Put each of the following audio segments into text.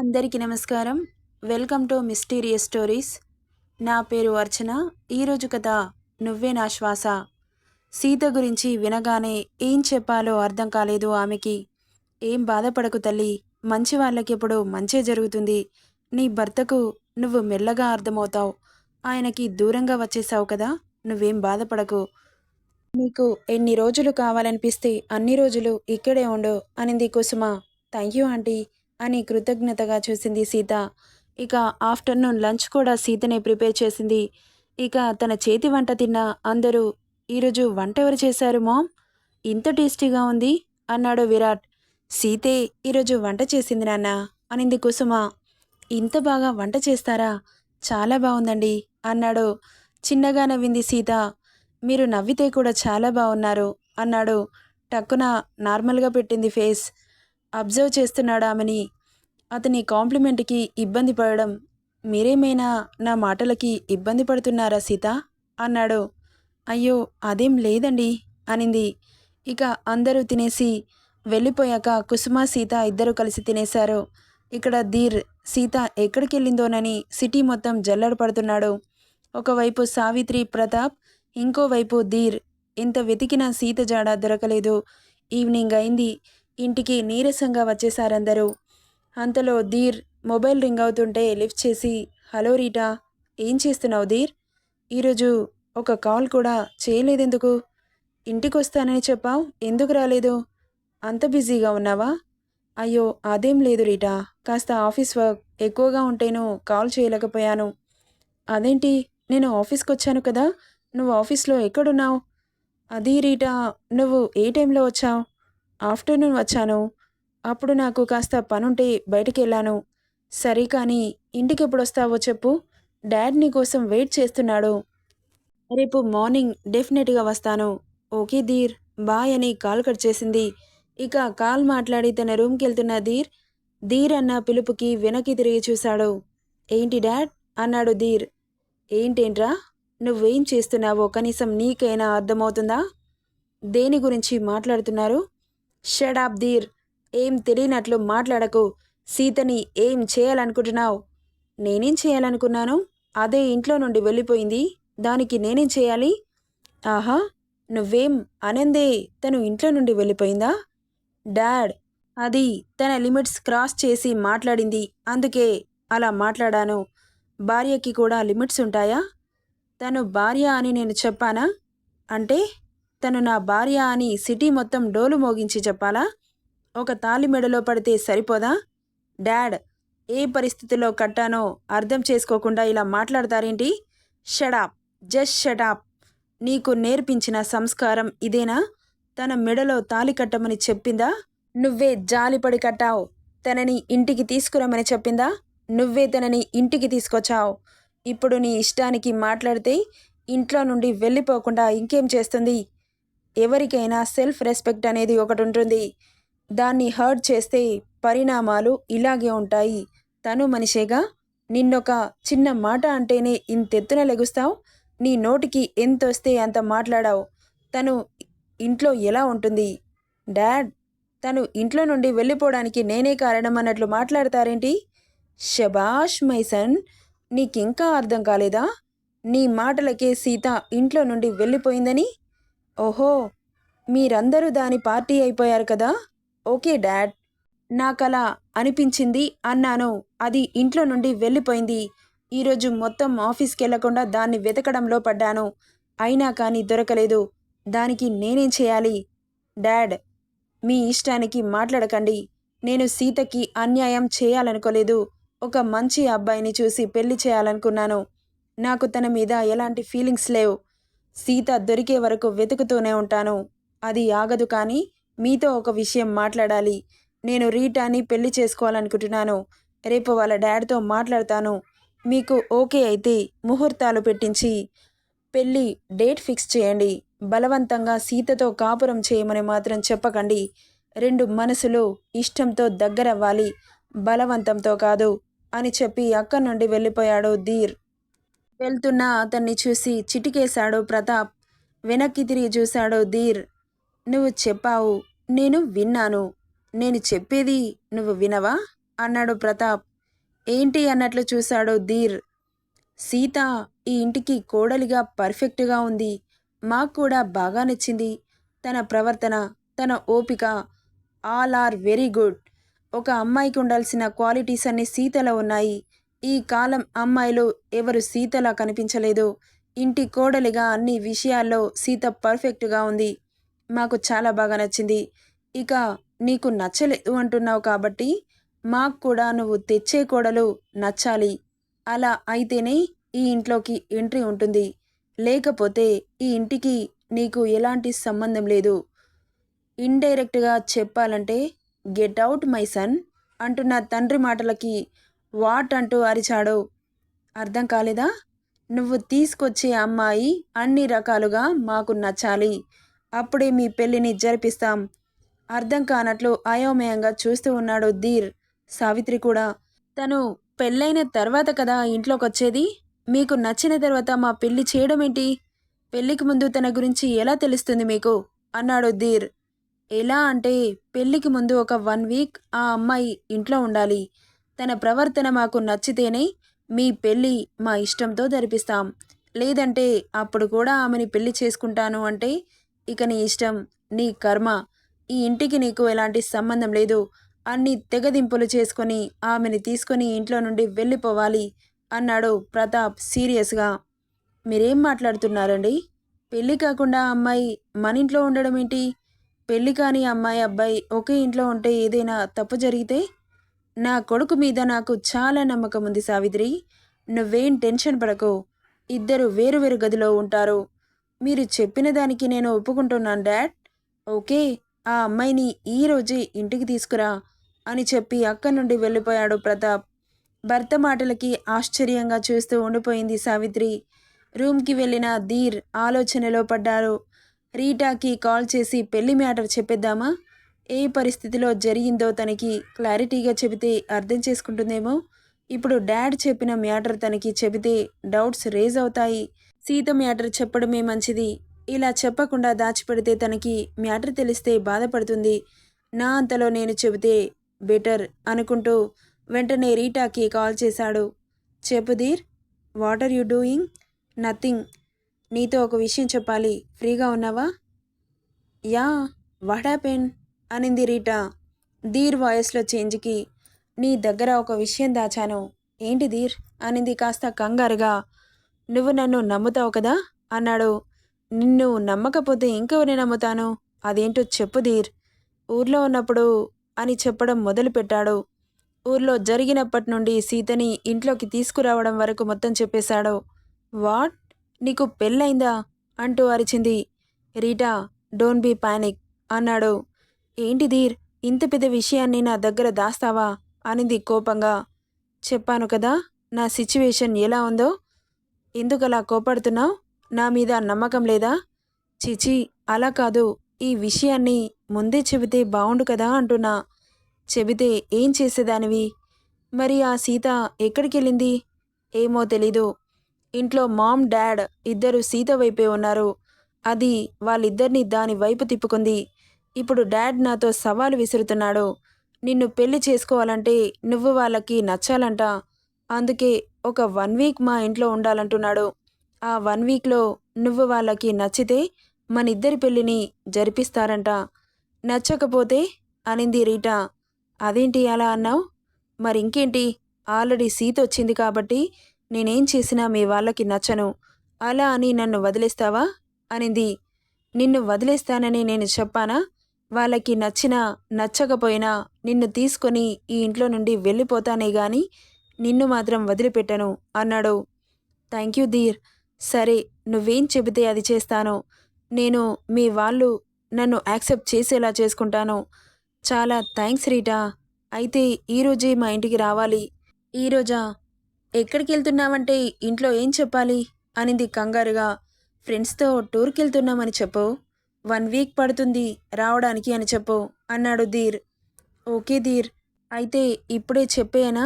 అందరికీ నమస్కారం. Welcome to mysterious stories. నా పేరు అర్చన. ఈరోజు కథ నువ్వే నా శ్వాస. సీత గురించి వినగానే ఏం చెప్పాలో అర్థం కాలేదు ఆమెకి. ఏం బాధపడకు తల్లి, మంచి వాళ్ళకెప్పుడు మంచే జరుగుతుంది. నీ భర్తకు నువ్వు మెల్లగా అర్థమవుతావు. ఆయనకి దూరంగా వచ్చేసావు కదా, నువ్వేం బాధపడకు. నీకు ఎన్ని రోజులు కావాలనిపిస్తే అన్ని రోజులు ఇక్కడే ఉండు అనింది కుసుమ. థ్యాంక్ యూ ఆంటీ అని కృతజ్ఞతగా చూసింది సీత. ఇక ఆఫ్టర్నూన్ లంచ్ కూడా సీతనే ప్రిపేర్ చేసింది. ఇక తన చేతి వంట తిన్న అందరూ, ఈరోజు వంట ఎవరు చేశారు మామ్, ఇంత టేస్టీగా ఉంది అన్నాడు విరాట్. సీతే ఈరోజు వంట చేసింది నాన్న అనింది కుసుమ. ఇంత బాగా వంట చేస్తారా, చాలా బాగుందండి అన్నాడు. చిన్నగా నవ్వింది సీత. మీరు నవ్వితే కూడా చాలా బాగున్నారు అన్నాడు. టక్కున నార్మల్గా పెట్టింది ఫేస్. అబ్జర్వ్ చేస్తున్నాడు ఆమెని. అతని కాంప్లిమెంట్కి ఇబ్బంది పడడం. మీరేమైనా నా మాటలకి ఇబ్బంది పడుతున్నారా సీత అన్నాడు. అయ్యో అదేం లేదండి అనింది. ఇక అందరూ తినేసి వెళ్ళిపోయాక కుసుమ సీత ఇద్దరు కలిసి తినేశారు. ఇక్కడ ధీర్ సీత ఎక్కడికి వెళ్ళిందోనని సిటీ మొత్తం జల్లెడ పడుతున్నాడు. ఒకవైపు సావిత్రి ప్రతాప్, ఇంకోవైపు ధీర్. ఎంత వెతికినా సీత జాడ దొరకలేదు. ఈవినింగ్ అయింది. ఇంటికి నీరసంగా వచ్చేశారందరూ. అంతలో ధీర్ మొబైల్ రింగ్ అవుతుంటే లిఫ్ట్ చేసి, హలో రీటా, ఏం చేస్తున్నావు ధీర్? ఈరోజు ఒక కాల్ కూడా చేయలేదెందుకు? ఇంటికి వస్తానని చెప్పావు, ఎందుకు రాలేదు? అంత బిజీగా ఉన్నావా? అయ్యో అదేం లేదు రీటా, కాస్త ఆఫీస్ వర్క్ ఎక్కువగా ఉంటేను కాల్ చేయలేకపోయాను. అదేంటి, నేను ఆఫీస్కి వచ్చాను కదా, నువ్వు ఆఫీస్లో ఎక్కడున్నావు? అది రీటా, నువ్వు ఏ టైంలో వచ్చావు? ఆఫ్టర్నూన్ వచ్చాను. అప్పుడు నాకు కాస్త పనుంటే బయటికి వెళ్ళాను. సరే కానీ ఇంటికి ఎప్పుడు వస్తావో చెప్పు, డాడ్ నీ కోసం వెయిట్ చేస్తున్నాడు. రేపు మార్నింగ్ డెఫినెట్గా వస్తాను. ఓకే ధీర్, బాయ్ అని కాల్ కట్ చేసింది. ఇక కాల్ మాట్లాడి తన రూమ్కి వెళ్తున్న ధీర్, ధీర్ అన్న పిలుపుకి వెనక్కి తిరిగి చూశాడు. ఏంటి డాడ్ అన్నాడు ధీర్. ఏంటేంట్రా, నువ్వేం చేస్తున్నావో కనీసం నీకైనా అర్థమవుతుందా? దేని గురించి మాట్లాడుతున్నారు? షట్ అప్ ధీర్, ఏం తెలియనట్లు మాట్లాడకు. సీతని ఏం చేయాలనుకుంటున్నావు? నేనేం చేయాలనుకున్నాను? అదే ఇంట్లో నుండి వెళ్ళిపోయింది, దానికి నేనేం చేయాలి? ఆహా, నువ్వేం అనందే తను ఇంట్లో నుండి వెళ్ళిపోయిందా? డాడ్, అది తన లిమిట్స్ క్రాస్ చేసి మాట్లాడింది, అందుకే అలా మాట్లాడాను. భార్యకి కూడా లిమిట్స్ ఉంటాయా? తను భార్య అని నేను చెప్పానా? అంటే తను నా భార్య అని సిటీ మొత్తం డోలు మోగించి చెప్పాలా? ఒక తాళి మెడలో పడితే సరిపోదా? డాడ్, ఏ పరిస్థితిలో కట్టానో అర్థం చేసుకోకుండా ఇలా మాట్లాడతారేంటి? Shut up, just shut up. నీకు నేర్పించిన సంస్కారం ఇదేనా? తన మెడలో తాళి కట్టమని చెప్పిందా? నువ్వే జాలిపడి కట్టావు. తనని ఇంటికి తీసుకురమ్మని చెప్పిందా? నువ్వే తనని ఇంటికి తీసుకొచ్చావు. ఇప్పుడు నీ ఇష్టానికి మాట్లాడితే ఇంట్లో నుండి వెళ్ళిపోకుండా ఇంకేం చేస్తుంది? ఎవరికైనా సెల్ఫ్ రెస్పెక్ట్ అనేది ఒకటి ఉంటుంది. దాన్ని హర్ట్ చేస్తే పరిణామాలు ఇలాగే ఉంటాయి. తను మనిషేగా. నిన్నొక చిన్న మాట అంటేనే ఇంతెత్తున లెగుస్తావు. నీ నోటికి ఎంతొస్తే అంత మాట్లాడావు. తను ఇంట్లో ఎలా ఉంటుంది? డాడ్, తను ఇంట్లో నుండి వెళ్ళిపోవడానికి నేనే కారణం అన్నట్లు మాట్లాడతారేంటి? శబాష్ మైసన్, నీకింకా అర్థం కాలేదా? నీ మాటలకే సీత ఇంట్లో నుండి వెళ్ళిపోయిందని. ఓహో, మీరందరూ దాని పార్టీ అయిపోయారు కదా. ఓకే డాడ్, నాకలా అనిపించింది అన్నాను. అది ఇంట్లో నుండి వెళ్ళిపోయింది. ఈరోజు మొత్తం ఆఫీస్కి వెళ్లకుండా దాన్ని వెతకడంలో పడ్డాను. అయినా కానీ దొరకలేదు. దానికి నేనేం చేయాలి? డాడ్, మీ ఇష్టానికి మాట్లాడకండి. నేను సీతకి అన్యాయం చేయాలనుకోలేదు. ఒక మంచి అబ్బాయిని చూసి పెళ్లి చేయాలనుకున్నాను. నాకు తన మీద ఎలాంటి ఫీలింగ్స్ లేవు. సీత దొరికే వరకు వెతుకుతూనే ఉంటాను. అది ఆగదు. కానీ మీతో ఒక విషయం మాట్లాడాలి. నేను రీటాని పెళ్లి చేసుకోవాలనుకుంటున్నాను. రేపు వాళ్ళ డాడ్తో మాట్లాడతాను. మీకు ఓకే అయితే ముహూర్తాలు పెట్టించి పెళ్ళి డేట్ ఫిక్స్ చేయండి. బలవంతంగా సీతతో కాపురం చేయమని మాత్రం చెప్పకండి. రెండు మనసులు ఇష్టంతో దగ్గరవ్వాలి, బలవంతంతో కాదు అని చెప్పి అక్కడి నుండి వెళ్ళిపోయాడు ధీర్. వెళ్తున్న అతన్ని చూసి చిటికేశాడు ప్రతాప్. వెనక్కి తిరిగి చూశాడు ధీర్. నువ్వు చెప్పావు, నేను విన్నాను. నేను చెప్పేది నువ్వు వినవా అన్నాడు ప్రతాప్. ఏంటి అన్నట్లు చూశాడు ధీర్. సీత ఈ ఇంటికి కోడలిగా పర్ఫెక్ట్‌గా ఉంది. మాకు కూడా బాగా నచ్చింది. తన ప్రవర్తన, తన ఓపిక ఆల్ ఆర్ వెరీ గుడ్. ఒక అమ్మాయికి ఉండాల్సిన క్వాలిటీస్ అన్నీ సీతలో ఉన్నాయి. ఈ కాలం అమ్మాయిలు ఎవరు సీతలా కనిపించలేదు. ఇంటి కోడలిగా అన్ని విషయాల్లో సీత పర్ఫెక్ట్‌గా ఉంది. మాకు చాలా బాగా నచ్చింది. ఇక నీకు నచ్చలేదు అంటున్నావు కాబట్టి మాకు కూడా నువ్వు తెచ్చే కోడలు నచ్చాలి. అలా అయితేనే ఈ ఇంట్లోకి ఎంట్రీ ఉంటుంది. లేకపోతే ఈ ఇంటికి నీకు ఎలాంటి సంబంధం లేదు. ఇండైరెక్ట్‌గా చెప్పాలంటే గెట్ ఔట్ మై సన్ అంటున్న తండ్రి మాటలకి వాట్ అంటూ అరిచాడు. అర్థం కాలేదా? నువ్వు తీసుకొచ్చే అమ్మాయి అన్ని రకాలుగా మాకు నచ్చాలి. అప్పుడే మీ పెళ్ళిని జరిపిస్తాం. అర్థం కానట్లు అయోమయంగా చూస్తూ ఉన్నాడు ధీర్. సావిత్రి కూడా. తను పెళ్ళైన తర్వాత కదా ఇంట్లోకొచ్చేది. మీకు నచ్చిన తర్వాత మా పెళ్లి చేయడం ఏంటి? పెళ్లికి ముందు తన గురించి ఎలా తెలుస్తుంది మీకు? అన్నాడు ధీర్. ఎలా అంటే పెళ్లికి ముందు ఒక 1 వీక్ ఆ అమ్మాయి ఇంట్లో ఉండాలి. తన ప్రవర్తన మాకు నచ్చితేనే మీ పెళ్ళి మా ఇష్టంతో జరిపిస్తాం. లేదంటే అప్పుడు కూడా ఆమెని పెళ్లి చేసుకుంటాను అంటే ఇక నీ ఇష్టం, నీ కర్మ. ఈ ఇంటికి నీకు ఎలాంటి సంబంధం లేదు. అన్ని తెగదింపులు చేసుకొని ఆమెని తీసుకొని ఇంట్లో నుండి వెళ్ళిపోవాలి అన్నాడు ప్రతాప్ సీరియస్గా. మీరేం మాట్లాడుతున్నారండి? పెళ్ళి కాకుండా ఆ అమ్మాయి మన ఇంట్లో ఉండడం ఏంటి? పెళ్ళి కాని అమ్మాయి అబ్బాయి ఒకే ఇంట్లో ఉంటే ఏదైనా తప్పు జరిగితే? నా కొడుకు మీద నాకు చాలా నమ్మకం ఉంది సావిత్రి. నువ్వేం టెన్షన్ పడకు. ఇద్దరు వేరు వేరు గదిలో ఉంటారు. మీరు చెప్పిన దానికి నేను ఒప్పుకుంటున్నాను డాడ్. ఓకే, ఆ అమ్మాయిని ఈరోజే ఇంటికి తీసుకురా అని చెప్పి అక్కడి నుండి వెళ్ళిపోయాడు ప్రతాప్. భర్త మాటలకి ఆశ్చర్యంగా చూస్తూ ఉండిపోయింది సావిత్రి. రూమ్కి వెళ్ళిన ధీర్ ఆలోచనలో పడ్డారు. రీటాకి కాల్ చేసి పెళ్లి మ్యాటర్ చెప్పేద్దామా? ఏ పరిస్థితిలో జరిగిందో తనకి క్లారిటీగా చెబితే అర్థం చేసుకుంటుందేమో. ఇప్పుడు డాడ్ చెప్పిన మ్యాటర్ తనకి చెబితే డౌట్స్ రేజ్ అవుతాయి. సీత మ్యాటర్ చెప్పడమే మంచిది. ఇలా చెప్పకుండా దాచిపెడితే తనకి మ్యాటర్ తెలిస్తే బాధపడుతుంది. నా అంతలో నేను చెబితే బెటర్ అనుకుంటూ వెంటనే రీటాకి కాల్ చేశాడు. చెప్పు Dhir, what are you doing? Nothing. నీతో ఒక విషయం చెప్పాలి. ఫ్రీగా ఉన్నావా? యా, వాట్ హ్యాపెన్ అనింది రీటా. ధీర్ వాయిస్లో చేంజ్కి నీ దగ్గర ఒక విషయం దాచాను. ఏంటి ధీర్ అనింది కాస్త కంగారుగా. నువ్వు నన్ను నమ్ముతావు కదా అన్నాడు. నిన్ను నమ్మకపోతే ఇంకెవరిని నమ్ముతాను? అదేంటో చెప్పు ధీర్. ఊర్లో ఉన్నప్పుడు అని చెప్పడం మొదలుపెట్టాడు. ఊర్లో జరిగినప్పటి నుండి సీతని ఇంట్లోకి తీసుకురావడం వరకు మొత్తం చెప్పేశాడు. వాట్? నీకు పెళ్ళైందా అంటూ అరిచింది. రీటా, డోంట్ బీ పానిక్ అన్నాడు. ఏంటి ధీర్, ఇంత పెద్ద విషయాన్ని నా దగ్గర దాస్తావా అనింది కోపంగా. చెప్పాను కదా నా సిచ్యువేషన్ ఎలా ఉందో. ఎందుకలా కోపడుతున్నావు? నా మీద నమ్మకం లేదా? చిచి, అలా కాదు. ఈ విషయాన్ని ముందే చెబితే బావుండు కదా అంటున్నా. చెబితే ఏం చేసేదానివి? మరి ఆ సీత ఎక్కడికెళ్ళింది? ఏమో తెలీదు. ఇంట్లో మామ్ డాడ్ ఇద్దరు సీత వైపే ఉన్నారు. అది వాళ్ళిద్దరినీ దాని వైపు తిప్పుకుంది. ఇప్పుడు డాడ్ నాతో సవాలు విసురుతున్నాడు. నిన్ను పెళ్లి చేసుకోవాలంటే నువ్వు వాళ్ళకి నచ్చాలంట. అందుకే ఒక 1 వీక్ మా ఇంట్లో ఉండాలంటున్నాడు. ఆ 1 వీక్లో నువ్వు వాళ్ళకి నచ్చితే మనిద్దరి పెళ్ళిని జరిపిస్తారంట. నచ్చకపోతే అనింది రీటా. అదేంటి అలా అన్నావు? మరింకేంటి, ఆల్రెడీ సీత వచ్చింది కాబట్టి నేనేం చేసినా మీ వాళ్ళకి నచ్చను. అలా అని నన్ను వదిలేస్తావా అనింది. నిన్ను వదిలేస్తానని నేను చెప్పానా? వాళ్ళకి నచ్చినా నచ్చకపోయినా నిన్ను తీసుకొని ఈ ఇంట్లో నుండి వెళ్ళిపోతానే గాని నిన్ను మాత్రం వదిలిపెట్టను అన్నాడు. Thank you Dhir. సరే, నువ్వేం చెబితే అది చేస్తాను. నేను మీ వాళ్ళు నన్ను యాక్సెప్ట్ చేసేలా చేసుకుంటాను. చాలా థ్యాంక్స్ రీటా. అయితే ఈరోజే మా ఇంటికి రావాలి. ఈరోజా? ఎక్కడికి వెళ్తున్నావంటే ఇంట్లో ఏం చెప్పాలి అనింది కంగారుగా. ఫ్రెండ్స్తో టూర్కి వెళ్తున్నామని చెప్పు. 1 వీక్ పడుతుంది రావడానికి అని చెప్పు అన్నాడు ధీర్. ఓకే ధీర్, అయితే ఇప్పుడే చెప్పేయనా?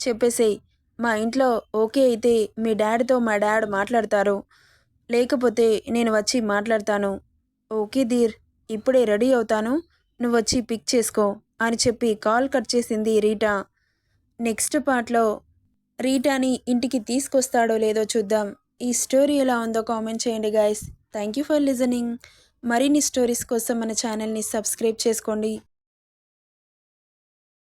చెప్పేసేయ్. మా ఇంట్లో ఓకే అయితే మీ డాడ్తో మా డాడ్ మాట్లాడతారు. లేకపోతే నేను వచ్చి మాట్లాడతాను. ఓకే ధీర్, ఇప్పుడే రెడీ అవుతాను, నువ్వొచ్చి పిక్ చేసుకో అని చెప్పి కాల్ కట్ చేసింది రీటా. నెక్స్ట్ పార్ట్లో రీటాని ఇంటికి తీసుకొస్తాడో లేదో చూద్దాం. ఈ స్టోరీ ఎలా ఉందో కామెంట్ చేయండి guys. Thank you for listening. మరిన్ని స్టోరీస్ కోసం మన ఛానల్ని సబ్స్క్రైబ్ చేసుకోండి.